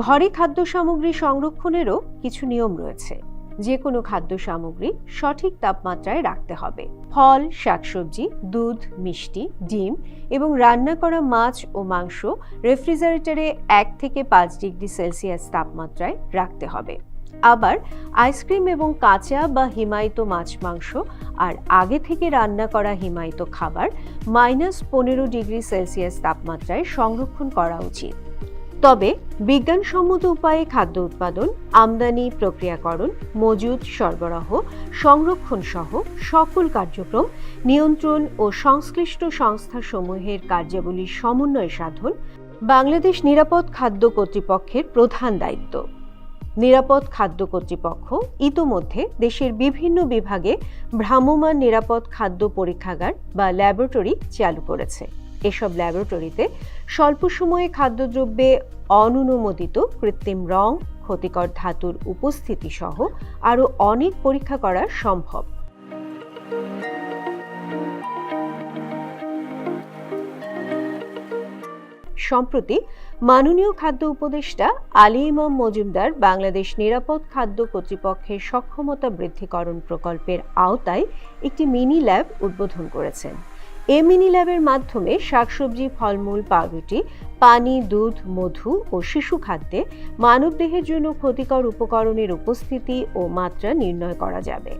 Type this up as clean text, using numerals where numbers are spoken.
ঘরে খাদ্য সামগ্রী সংরক্ষণেরও কিছু নিয়ম রয়েছে। যে কোনো খাদ্য সামগ্রী সঠিক তাপমাত্রায় রাখতে হবে। ফল, শাকসবজি, দুধ, মিষ্টি, ডিম এবং রান্না করা মাছ ও মাংস রেফ্রিজারেটরে 1 থেকে 5 ডিগ্রি সেলসিয়াস তাপমাত্রায় রাখতে হবে। আবার আইসক্রিম এবং কাঁচা বা হিমায়িত মাছ মাংস আর আগে থেকে রান্না করা হিমায়িত খাবার -15 ডিগ্রি সেলসিয়াস তাপমাত্রায় সংরক্ষণ করা উচিত। তবে বিজ্ঞানসম্মত উপায়ে খাদ্য উৎপাদন, আমদানি, প্রক্রিয়াকরণ, মজুত, সরবরাহ, সংরক্ষণ সহ সকল কার্যক্রম নিয়ন্ত্রণ ও সংশ্লিষ্ট সংস্থাসমূহের কার্যাবলীর সমন্বয় সাধন বাংলাদেশ নিরাপদ খাদ্য কর্তৃপক্ষের প্রধান দায়িত্ব। নিরাপদ খাদ্য কর্তৃপক্ষ ইতোমধ্যে দেশের বিভিন্ন বিভাগে ভ্রাম্যমাণ নিরাপদ খাদ্য পরীক্ষাগার বা ল্যাবরেটরি চালু করেছে। এসব ল্যাবরেটরিতে স্বল্প সময়ে খাদ্যদ্রব্যে অননুমোদিত কৃত্রিম রং, ক্ষতিকর ধাতুর উপস্থিতি সহ আরও অনেক পরীক্ষা করা সম্ভব। সম্প্রতি মাননীয় খাদ্য উপদেষ্টা আলী ইমাম মজুমদার বাংলাদেশ নিরাপদ খাদ্য কর্তৃপক্ষের সক্ষমতা বৃদ্ধিকরণ প্রকল্পের আওতায় একটি মিনি ল্যাব উদ্বোধন করেছেন। এই মিনি ল্যাবের মাধ্যমে শাকসবজি, ফলমূল, পাউরুটি, পানি, দুধ, মধু ও শিশু খাদ্যে মানবদেহের জন্য ক্ষতিকর উপকরণের উপস্থিতি ও মাত্রা নির্ণয় করা যাবে।